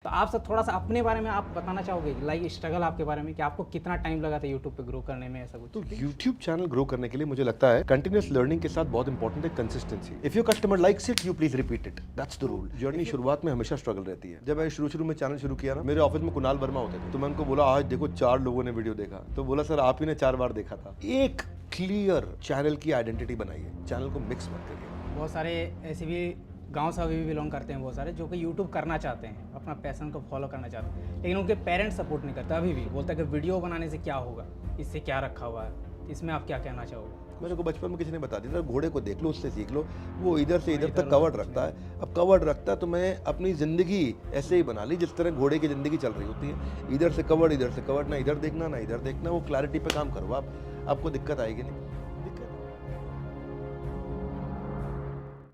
तो आप सब थोड़ा सा अपने बारे में आप बताना चाहोगे, लाइक स्ट्रगल आपके बारे में, कि आपको कितना टाइम लगा था यूट्यूब पे ग्रो करने में, ऐसा कुछ? तो YouTube चैनल ग्रो करने के लिए मुझे लगता है कंटिन्यूस लर्निंग के साथ बहुत इंपॉर्टेंट है consistency. If your customer likes it, you please repeat it, that's the rule. Journey शुरुआत में हमेशा स्ट्रगल रहती है। जब मैं शुरू में चैनल शुरू किया ना, मेरे ऑफिस में कुणाल वर्मा होते थे, तो मैं उनको बोला आज देखो 4 लोगों ने वीडियो देखा, तो बोला सर आप ही ने 4 बार देखा था। एक क्लियर चैनल की आइडेंटिटी बनाइए, चैनल को मिक्स मत करिए। बहुत सारे ऐसे भी गांव से अभी भी बिलोंग करते हैं बहुत सारे, जो कि यूट्यूब करना चाहते हैं, अपना पैशन को फॉलो करना चाहते हैं, लेकिन उनके पेरेंट्स सपोर्ट नहीं करते। अभी भी बोलता है कि वीडियो बनाने से क्या होगा, इससे क्या रखा हुआ है, इसमें आप क्या कहना चाहोगे? मेरे को बचपन में किसी ने बता दिया था घोड़े को देख लो, उससे सीख लो, वो इधर से इधर तक कवर्ड रखता है। अब कवर्ड रखता है तो मैं अपनी ज़िंदगी ऐसे ही बना ली जिस तरह घोड़े की ज़िंदगी चल रही होती है, इधर से कवर्ड, ना इधर देखना ना इधर देखना। वो क्लैरिटी पे काम करो आप, आपको दिक्कत आएगी नहीं।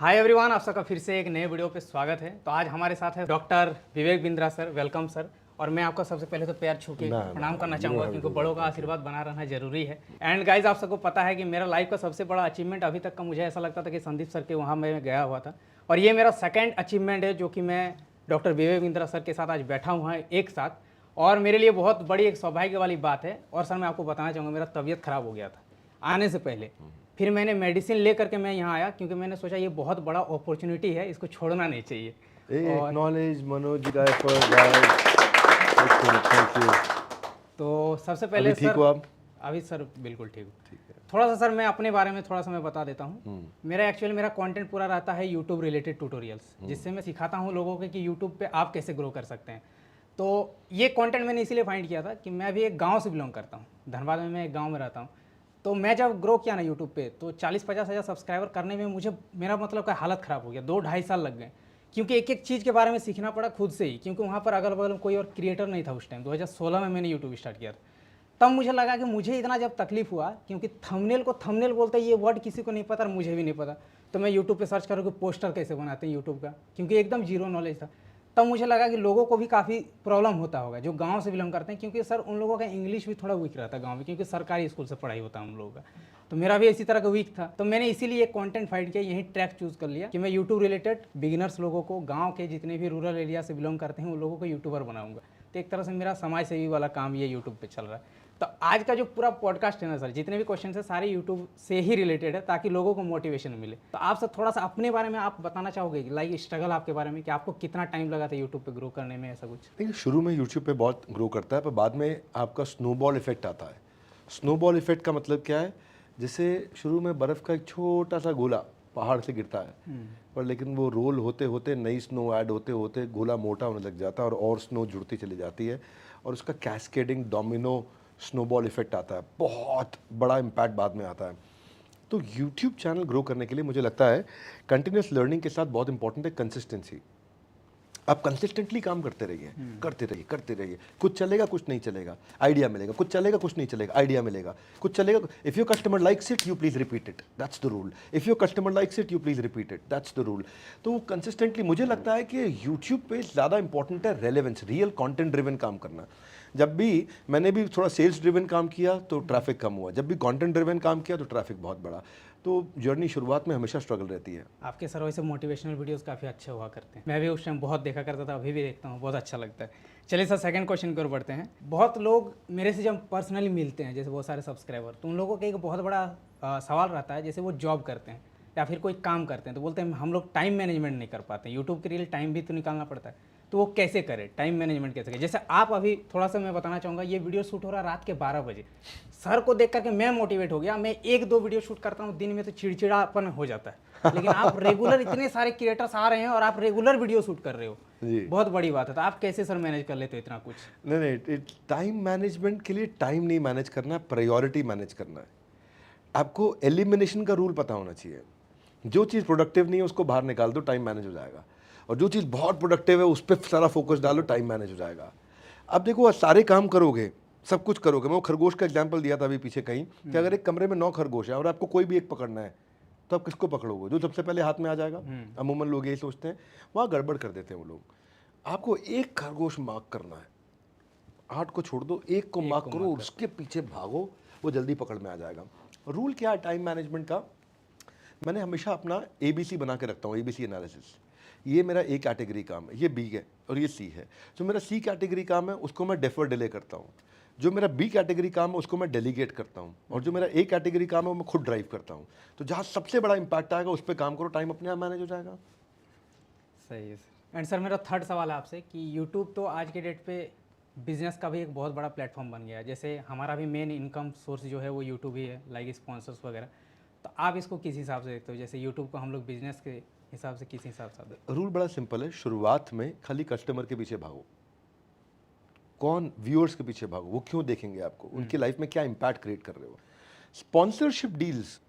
हाय एवरीवन, आप सबका फिर से एक नए वीडियो पे स्वागत है। तो आज हमारे साथ है doctor Vivek Bindra sir. Welcome sir. और मैं आपका सबसे पहले तो पैर छू के प्रणाम करना चाहूँगा, क्योंकि बड़ों का आशीर्वाद बना रहना जरूरी है। एंड गाइज, आप सबको पता है कि मेरा लाइफ का सबसे बड़ा अचीवमेंट अभी तक का मुझे ऐसा लगता था कि संदीप सर के वहाँ मैं गया हुआ था, और ये मेरा सेकेंड अचीवमेंट है जो कि मैं डॉक्टर विवेक बिंद्रा सर के साथ आज बैठा हुआ है एक साथ। और मेरे लिए बहुत बड़ी एक सौभाग्य वाली बात है। और सर मैं आपको बताना चाहूँगा, मेरा तबीयत खराब हो गया था आने से पहले, फिर मैंने मेडिसिन ले करके मैं यहाँ आया, क्योंकि मैंने सोचा ये बहुत बड़ा अपॉर्चुनिटी है, इसको छोड़ना नहीं चाहिए। एक्नॉलेज मनोज का एफर्ट गाइस। Thank you. तो सबसे पहले अभी ठीक सर, हो आप? अभी सर बिल्कुल ठीक हूँ। ठीक है। थोड़ा सा सर मैं अपने बारे में थोड़ा सा मैं बता देता हूँ। मेरा कंटेंट पूरा रहता है यूट्यूब रिलेटेड ट्यूटोरियल्स, जिससे मैं सिखाता हूँ लोगों को कि यूट्यूब पे आप कैसे ग्रो कर सकते हैं। तो ये कंटेंट मैंने इसीलिए फाइंड किया था कि मैं भी एक गाँव से बिलोंग करता हूँ, धनबाद में मैं एक गाँव में रहता हूँ। तो मैं जब ग्रो किया ना यूट्यूब पे, तो 40-50 हज़ार सब्सक्राइबर करने में मुझे, मेरा मतलब का हालत ख़राब हो गया। 2-2.5 साल लग गए, क्योंकि एक एक चीज़ के बारे में सीखना पड़ा खुद से ही, क्योंकि वहाँ पर अगल बगल कोई और क्रिएटर नहीं था उस टाइम। 2016 में मैंने यूट्यूब स्टार्ट किया था। तब मुझे लगा कि मुझे इतना जब तकलीफ हुआ, क्योंकि थंबनेल को थंबनेल बोलते हैं, ये वर्ड किसी को नहीं पता और मुझे भी नहीं पता। तो मैं यूट्यूब पे सर्च करूँ कि पोस्टर कैसे बनाते हैं यूट्यूब का, क्योंकि एकदम जीरो नॉलेज था। तब मुझे लगा कि लोगों को भी काफ़ी प्रॉब्लम होता होगा जो गांव से बिलोंग करते हैं, क्योंकि सर उन लोगों का इंग्लिश भी थोड़ा वीक रहता है गांव में, क्योंकि सरकारी स्कूल से पढ़ाई होता है उन लोगों का। तो मेरा भी इसी तरह का वीक था। तो मैंने इसीलिए एक कंटेंट फाइंड किया, यही ट्रैक चूज़ कर लिया कि मैं यूट्यूब रिलेटेड बिगिनर्स लोगों को, गाँव के जितने भी रूरल एरिया से बिलोंग करते हैं उन लोगों को यूट्यूबर बनाऊंगा। तो एक तरह से मेरा समाज सेवी वाला काम ये यूट्यूब पर चल रहा है। तो आज का जो पूरा पॉडकास्ट है ना सर, जितने भी क्वेश्चन है सारे यूट्यूब से ही रिलेटेड है, ताकि लोगों को मोटिवेशन मिले। तो आप सब थोड़ा सा अपने बारे में आप बताना चाहोगे, लाइक स्ट्रगल आपके बारे में, कि आपको कितना टाइम लगा था यूट्यूब पे ग्रो करने में, ऐसा कुछ? देखिए शुरू में यूट्यूब पे बहुत ग्रो करता है, पर बाद में आपका स्नोबॉल इफेक्ट आता है। स्नोबॉल इफेक्ट का मतलब क्या है? जैसे शुरू में बर्फ़ का एक छोटा सा गोला पहाड़ से गिरता है, पर लेकिन वो रोल होते होते, नई स्नो ऐड होते होते गोला मोटा होने लग जाता है, और स्नो जुड़ती चली जाती है, और उसका कैस्केडिंग डोमिनो स्नोबॉल इफेक्ट आता है। बहुत बड़ा इम्पैक्ट बाद में आता है। तो यूट्यूब चैनल ग्रो करने के लिए मुझे लगता है कंटिन्यूस लर्निंग के साथ बहुत इंपॉर्टेंट है कंसिस्टेंसी। आप कंसिस्टेंटली काम करते रहिए, करते रहिए। कुछ चलेगा, कुछ नहीं चलेगा, आइडिया मिलेगा। कुछ चलेगा, कुछ नहीं चलेगा, आइडिया मिलेगा। कुछ चलेगा, if your customer likes it, you please repeat it, that's the rule. If your customer likes it, you please repeat it, that's the rule. तो कंसिस्टेंटली मुझे लगता है कि यूट्यूब पे ज़्यादा इंपॉर्टेंट है रेलेवेंस, रियल कंटेंट ड्रिवन काम करना। जब भी मैंने भी थोड़ा सेल्स ड्रिवन काम किया तो ट्रैफिक कम हुआ, जब भी कंटेंट ड्रिवन काम किया तो ट्रैफिक बहुत बढ़ा। तो जर्नी शुरुआत में हमेशा स्ट्रगल रहती है। आपके सर वैसे मोटिवेशनल वीडियोस काफ़ी अच्छे हुआ करते हैं, मैं भी उस टाइम बहुत देखा करता था, अभी भी देखता हूँ, बहुत अच्छा लगता है। चलिए सर, सेकंड क्वेश्चन की ओर बढ़ते हैं। बहुत लोग मेरे से जब पर्सनली मिलते हैं, जैसे बहुत सारे सब्सक्राइबर, तो उन लोगों का एक बहुत बड़ा सवाल रहता है, जैसे वो जॉब करते हैं या फिर कोई काम करते हैं, तो बोलते हैं हम लोग टाइम मैनेजमेंट नहीं कर पाते हैं, यूट्यूब के लिए टाइम भी तो निकालना पड़ता है, तो वो कैसे करें, टाइम मैनेजमेंट कैसे करें? जैसे आप अभी थोड़ा सा मैं बताना चाहूँगा, ये वीडियो शूट हो रहा है रात के 12 बजे। सर को देख करके मैं मोटिवेट हो गया। मैं 1-2 वीडियो शूट करता हूँ दिन में तो चिड़चिड़ापन हो जाता है, लेकिन आप रेगुलर इतने सारे क्रिएटर्स आ रहे हैं और आप रेगुलर वीडियो शूट कर रहे हो, बहुत बड़ी बात है। तो आप कैसे सर मैनेज कर लेते हो इतना कुछ? नहीं, टाइम मैनेजमेंट के लिए टाइम नहीं मैनेज करना, प्रायोरिटी मैनेज करना है। आपको एलिमिनेशन का रूल पता होना चाहिए। जो चीज़ प्रोडक्टिव नहीं है उसको बाहर निकाल दो, टाइम मैनेज हो जाएगा। और जो चीज़ बहुत प्रोडक्टिव है उस पर सारा फोकस डालो, टाइम मैनेज हो जाएगा। अब देखो, सारे काम करोगे, सब कुछ करोगे। मैं वो खरगोश का एग्जांपल दिया था अभी पीछे कहीं, कि अगर एक कमरे में 9 खरगोश है और आपको कोई भी एक पकड़ना है, तो आप किसको पकड़ोगे? जो सबसे पहले हाथ में आ जाएगा। अमूमन लोग यही सोचते हैं, वहाँ गड़बड़ कर देते हैं वो लोग। आपको एक खरगोश मार्क करना है, 8 को छोड़ दो, एक को मार्क करो, उसके पीछे भागो, वो जल्दी पकड़ में आ जाएगा। रूल क्या है टाइम मैनेजमेंट का? मैंने हमेशा अपना ABC बना के रखता हूँ, ABC एनालिसिस, ये मेरा ए कैटेगरी काम है, ये बी है और ये सी है। जो मेरा सी कैटेगरी काम है उसको मैं डेफर डिले करता हूँ, जो मेरा बी कैटेगरी काम है उसको मैं डेलीगेट करता हूँ, और जो मेरा ए कैटेगरी काम है वो मैं खुद ड्राइव करता हूँ। तो जहाँ सबसे बड़ा इम्पैक्ट आएगा उस पर काम करो, टाइम अपने आप मैनेज हो जाएगा। सही है सर। एंड सर मेरा थर्ड सवाल है आपसे कि यूट्यूब तो आज के डेट पे बिजनेस का भी एक बहुत बड़ा प्लेटफॉर्म बन गया है। जैसे हमारा भी मेन इनकम सोर्स जो है वो यूट्यूब ही है, लाइक स्पॉन्सर्स वगैरह। तो आप इसको किस हिसाब से देखते हो? जैसे यूट्यूब को हम लोग बिजनेस के हिसाब से किस हिसाब से देखते रूल बड़ा सिंपल है, शुरुआत में खाली कस्टमर के पीछे भागो, कौन व्यूअर्स के पीछे भागो, वो क्यों देखेंगे आपको, उनकी लाइफ में क्या इंपैक्ट क्रिएट कर रहे हो। स्पॉन्सरशिप डील्स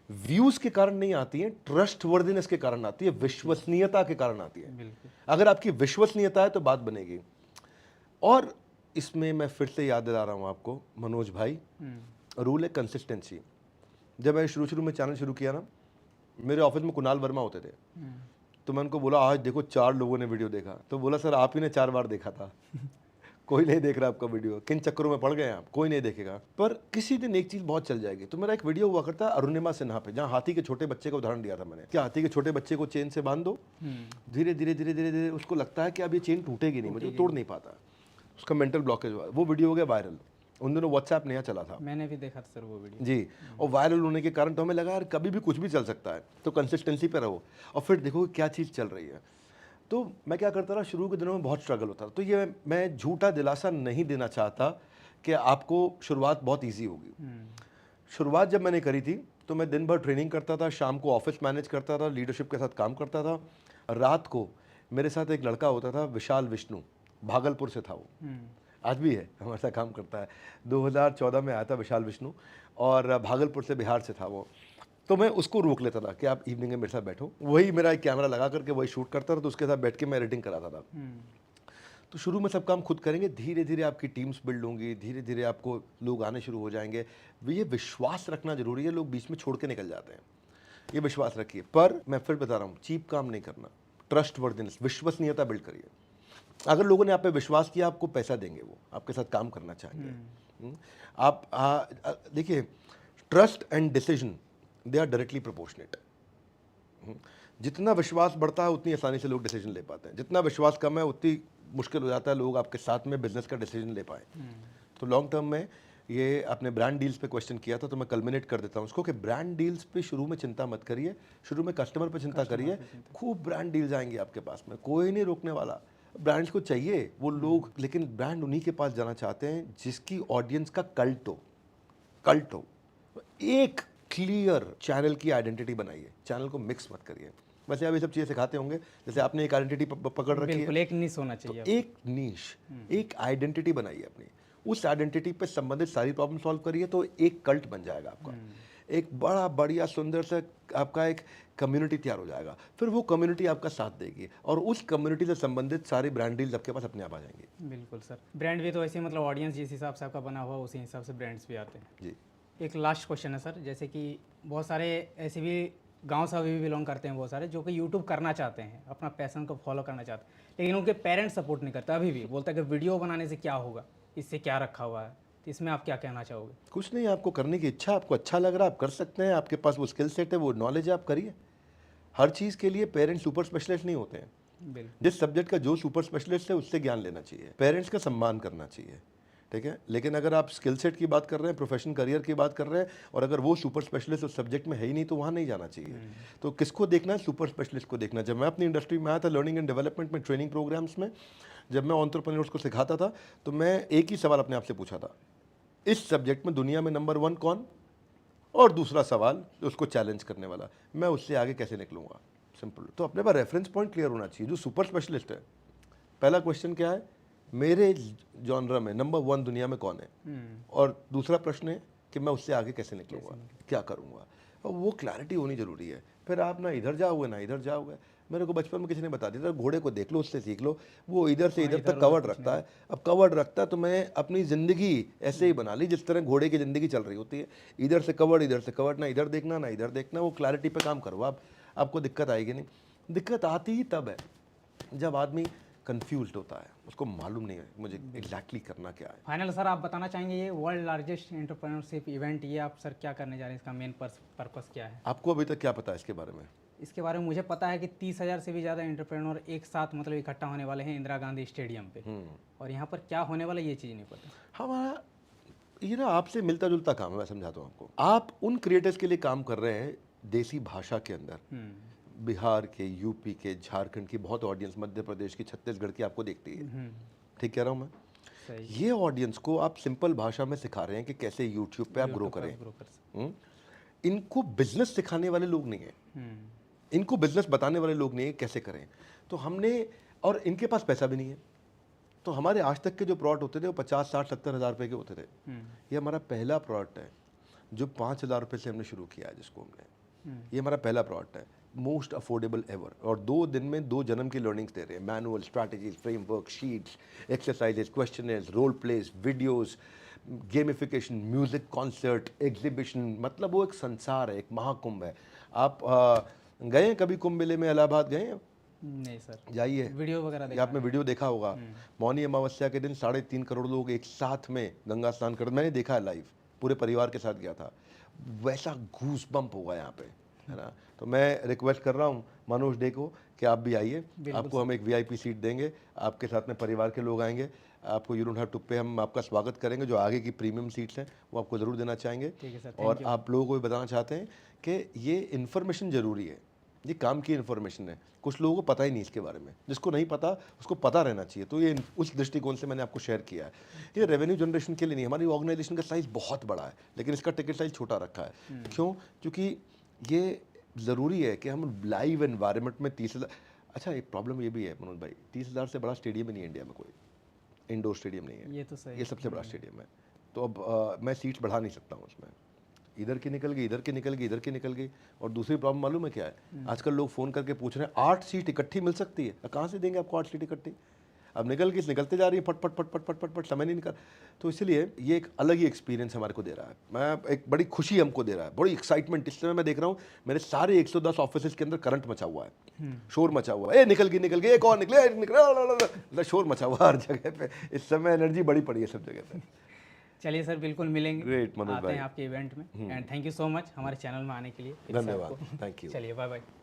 व्यूज के कारण नहीं आती है, ट्रस्ट वर्दिनेस के कारण आती है, विश्वसनीयता के कारण आती है। बिल्कुल। अगर आपकी विश्वसनीयता है तो बात बनेगी। और इसमें मैं फिर से याद दिला रहा हूँ आपको मनोज भाई, रूल है कंसिस्टेंसी। जब मैं शुरू में चैनल शुरू किया ना, मेरे ऑफिस में कुणाल वर्मा होते थे, तो मैं उनको बोला आज देखो 4 लोगों ने वीडियो देखा, तो बोला सर आप ही ने 4 बार देखा था कोई नहीं देख रहा आपका वीडियो, किन चक्करों में पड़ गए आप, कोई नहीं देखेगा। पर किसी दिन एक चीज बहुत चल जाएगी। तो मेरा एक वीडियो हुआ करता अरुणिमा सिन्हा पे, जहाँ हाथी के छोटे बच्चे का उदाहरण दिया था मैंने, क्या हाथी के छोटे बच्चे को चेन से बांध दो, धीरे धीरे धीरे धीरे धीरे उसको लगता है कि अब ये चेन टूटेगी नहीं, मुझे तोड़ नहीं पाता, उसका मेंटल ब्लॉकेज हुआ। वो वीडियो हो गया वायरल, उन दिनों व्हाट्सएप नया चला था, मैंने भी देखा था सर वो वीडियो जी। और वायरल होने के कारण तो हमें लगा यार कभी भी कुछ भी चल सकता है, तो कंसिस्टेंसी पे रहो और फिर देखो क्या चीज़ चल रही है। तो मैं क्या करता रहा, शुरू के दिनों में बहुत स्ट्रगल होता था। तो ये मैं झूठा दिलासा नहीं देना चाहता कि आपको शुरुआत बहुत ईजी होगी। शुरुआत जब मैंने करी थी तो मैं दिन भर ट्रेनिंग करता था, शाम को ऑफिस मैनेज करता था, लीडरशिप के साथ काम करता था। रात को मेरे साथ एक लड़का होता था विशाल विष्णु, भागलपुर से था वो, आज भी है, हमारे साथ काम करता है। 2014 में आया था विशाल विष्णु और भागलपुर से, बिहार से था वो। तो मैं उसको रोक लेता था कि आप इवनिंग में मेरे साथ बैठो, वही मेरा एक कैमरा लगा करके वही शूट करता था, तो उसके साथ बैठ के मैं एडिटिंग कराता था। तो शुरू में सब काम खुद करेंगे, धीरे धीरे आपकी टीम्स बिल्ड होंगी, धीरे धीरे आपको लोग आने शुरू हो जाएंगे। ये विश्वास रखना जरूरी है, लोग बीच में छोड़ के निकल जाते हैं, ये विश्वास रखिए। पर मैं फिर बता रहा हूँ, चीप काम नहीं करना, ट्रस्ट वर्दिनेस, विश्वसनीयता बिल्ड करिए। अगर लोगों ने आप पे विश्वास किया, आपको पैसा देंगे, वो आपके साथ काम करना चाहेंगे। आप देखिए, trust and decision they are directly proportionate. जितना विश्वास बढ़ता है उतनी आसानी से लोग डिसीजन ले पाते हैं, जितना विश्वास कम है उतनी मुश्किल हो जाता है लोग आपके साथ में बिजनेस का डिसीजन ले पाए। तो लॉन्ग टर्म में ये आपने ब्रांड डील्स पे क्वेश्चन किया था, तो मैं कल्मिनेट कर देता हूँ उसको कि ब्रांड डील्स पे शुरू में चिंता मत करिए, शुरू में कस्टमर पे चिंता करिए। खूब ब्रांड डील्स आएंगे आपके पास में, कोई नहीं रोकने वाला। ब्रांड्स को चाहिए वो लोग, लेकिन ब्रांड उन्हीं के पास जाना चाहते हैं जिसकी ऑडियंस का कल्ट हो। एक क्लियर चैनल की आइडेंटिटी बनाइए, चैनल को मिक्स मत करिए। वैसे आप ये सब चीज़ें सिखाते होंगे, जैसे आपने एक आइडेंटिटी पकड़ रखी है, बिल्कुल एक निश होना चाहिए। तो एक नीश, एक आइडेंटिटी बनाइए अपनी, उस आइडेंटिटी पे संबंधित सारी प्रॉब्लम सॉल्व करिए, तो एक कल्ट बन जाएगा आपका, एक बड़ा बढ़िया सुंदर सा आपका एक कम्युनिटी तैयार हो जाएगा। फिर वो कम्युनिटी आपका साथ देगी और उस कम्युनिटी से संबंधित सारे ब्रांड डील्स आपके पास अपने आप आ जाएंगे। बिल्कुल सर, ब्रांड भी तो ऐसे मतलब ऑडियंस जिस हिसाब से आपका बना हुआ उसी हिसाब से ब्रांड्स भी आते हैं जी। एक लास्ट क्वेश्चन है सर, जैसे कि बहुत सारे ऐसे भी गांव से भी बिलोंग करते हैं बहुत सारे, जो कि यूट्यूब करना चाहते हैं, अपना पैशन को फॉलो करना चाहते हैं, लेकिन उनके पेरेंट्स सपोर्ट नहीं करते। अभी भी बोलता है कि वीडियो बनाने से क्या होगा, इससे क्या रखा हुआ है, तो इसमें आप क्या कहना चाहोगे? कुछ नहीं, आपको करने की इच्छा, आपको अच्छा लग रहा है, आप कर सकते हैं, आपके पास वो स्किल सेट है, वो नॉलेज है, आप करिए। हर चीज़ के लिए पेरेंट्स सुपर स्पेशलिस्ट नहीं होते हैं। बिल्कुल। जिस सब्जेक्ट का जो सुपर स्पेशलिस्ट है उससे ज्ञान लेना चाहिए, पेरेंट्स का सम्मान करना चाहिए, ठीक है। लेकिन अगर आप स्किल सेट की बात कर रहे हैं, प्रोफेशनल करियर की बात कर रहे हैं, और अगर वो सुपर स्पेशलिस्ट उस सब्जेक्ट में है ही नहीं, तो वहाँ नहीं जाना चाहिए। तो किसको देखना है? सुपर स्पेशलिस्ट को देखना है। जब मैं अपनी इंडस्ट्री में आया था, लर्निंग एंड डेवलपमेंट में, ट्रेनिंग प्रोग्राम्स में, जब मैं एंटरप्रेन्योर्स को सिखाता था, तो मैं एक ही सवाल अपने आप से पूछा था, इस सब्जेक्ट में दुनिया में नंबर 1 कौन? और दूसरा सवाल उसको चैलेंज करने वाला, मैं उससे आगे कैसे निकलूंगा? सिंपल। तो अपने पास रेफरेंस पॉइंट क्लियर होना चाहिए। जो सुपर स्पेशलिस्ट है, पहला क्वेश्चन क्या है, मेरे जॉनरा में नंबर 1 दुनिया में कौन है, और दूसरा प्रश्न है कि मैं उससे आगे कैसे निकलूंगा, क्या करूंगा। और वो क्लैरिटी होनी जरूरी है। फिर आप ना इधर जाओगे ना इधर जाओगे। मेरे को बचपन में किसी ने बता दिया था, घोड़े को देख लो, उससे सीख लो, वो इधर से इधर तक कवर्ड रखता है। अब कवर्ड रखता है तो मैं अपनी ज़िंदगी ऐसे ही बना ली जिस तरह घोड़े की ज़िंदगी चल रही होती है, इधर से कवर्ड, ना इधर देखना ना इधर देखना। वो क्लैरिटी पे काम करो आप, आपको दिक्कत आएगी नहीं। दिक्कत आती ही तब है जब आदमी कंफ्यूज्ड होता है, उसको मालूम नहीं है मुझे एग्जैक्टली करना क्या है। फाइनल सर, आप बताना चाहेंगे ये वर्ल्ड लार्जेस्ट एंटरप्रेन्योरशिप इवेंट, ये आप सर क्या करने जा रहे हैं, इसका मेन पर्पस क्या है? आपको अभी तक क्या पता है इसके बारे में? इसके बारे में मुझे पता है कि 30,000 से भी ज़्यादा एंटरप्रेन्योर एक साथ मतलब इकट्ठा होने वाले हैं इंदिरा गांधी स्टेडियम पे, और यहाँ पर क्या होने वाला ये चीज़ नहीं पता। हमारा ये ना आपसे मिलता जुलता काम है, मैं समझाता हूँ आपको। आप उन क्रिएटर्स के लिए काम कर रहे हैं देसी भाषा के अंदर। बिहार के, यूपी के, झारखंड की बहुत ऑडियंस, मध्य प्रदेश की, छत्तीसगढ़ की आपको देखती है। ठीक कह रहा हूँ मैं? सही। ये ऑडियंस को आप सिंपल भाषा में सिखा रहे हैं कि कैसे यूट्यूब पे आप ग्रो करें। इनको बिजनेस सिखाने वाले लोग नहीं है, इनको बिजनेस बताने वाले लोग नहीं है कैसे करें। तो हमने, और इनके पास पैसा भी नहीं है, तो हमारे आज तक के जो प्रोडक्ट होते थे वो 50, 60, 70 हज़ार रुपये के होते थे। ये हमारा पहला प्रोडक्ट है जो 5,000 रुपये से हमने शुरू किया है, जिसको हमने, ये हमारा पहला प्रोडक्ट है, मोस्ट अफोर्डेबल एवर। और 2 दिन में 2 जन्म की लर्निंग्स दे रहे हैं, manual, strategies, framework, sheets, exercises, questionnaires, role plays, videos, gamification, music concert, exhibition. मतलब वो एक संसार है, एक महाकुंभ है। आप गए हैं कभी कुंभ मेले में? इलाहाबाद गए हैं? नहीं सर। जाइए, वीडियो वगैरह ये आपने वीडियो देखा होगा। मौनी अमावस्या के दिन 3.5 करोड़ लोग एक साथ में गंगा स्नान करते, मैंने देखा है लाइव, पूरे परिवार के साथ गया था। वैसा घूस बम्प होगा यहाँ पे, है ना। तो मैं रिक्वेस्ट कर रहा हूँ मनोज डे को कि आप भी आइए, आपको हम एक VIP सीट देंगे, आपके साथ में परिवार के लोग आएंगे, आपको यू डोंट हैव टू पे, हम आपका स्वागत करेंगे। जो आगे की प्रीमियम सीट्स हैं वो आपको ज़रूर देना चाहेंगे। और आप लोगों को भी बताना चाहते हैं कि ये इन्फॉर्मेशन ज़रूरी है, ये काम की इन्फॉर्मेशन है। कुछ लोगों को पता ही नहीं इसके बारे में, जिसको नहीं पता उसको पता रहना चाहिए। तो ये उस दृष्टिकोण से मैंने आपको शेयर किया है। ये रेवेन्यू जनरेशन के लिए नहीं, हमारी ऑर्गेनाइजेशन का साइज़ बहुत बड़ा है लेकिन इसका टिकट साइज़ छोटा रखा है। क्यों? क्योंकि ये ज़रूरी है कि हम लाइव एनवायरनमेंट में 30,000। अच्छा, एक प्रॉब्लम ये भी है मनोज भाई, 30,000 से बड़ा स्टेडियम ही नहीं है इंडिया में, कोई इंडोर स्टेडियम नहीं है। ये तो सही, ये सबसे बड़ा स्टेडियम है। तो अब मैं सीट्स बढ़ा नहीं सकता हूँ उसमें, इधर की निकल गई, इधर की निकल गई, इधर की निकल गई। और दूसरी प्रॉब्लम मालूम है क्या है? आजकल लोग फ़ोन करके पूछ रहे हैं 8 सीट इकट्ठी मिल सकती है? कहाँ से देंगे आपको 8 सीट इकट्ठी? अब निकलते जा रही है, फट फट फट फट फट फट फट, समय नहीं निकल। तो इसलिए ये एक अलग ही एक्सपीरियंस हमारे को दे रहा है। मैं एक बड़ी खुशी हमको दे रहा है, बड़ी एक्साइटमेंट। इस समय मैं देख रहा हूँ मेरे सारे 110 ऑफिस के अंदर करंट मचा हुआ है, शोर मचा हुआ है। ए निकल गई, एक और निकले, शोर मचा हुआ हर जगह पे। इस समय एनर्जी बड़ी पड़ी है सब जगह पे। चलिए सर, बिल्कुल मिलेंगे। ग्रेट मनोज आते भाई, हैं आपके इवेंट में। And thank you so much हमारे चैनल में आने के लिए। धन्यवाद, थैंक यू। चलिए, बाय बाय।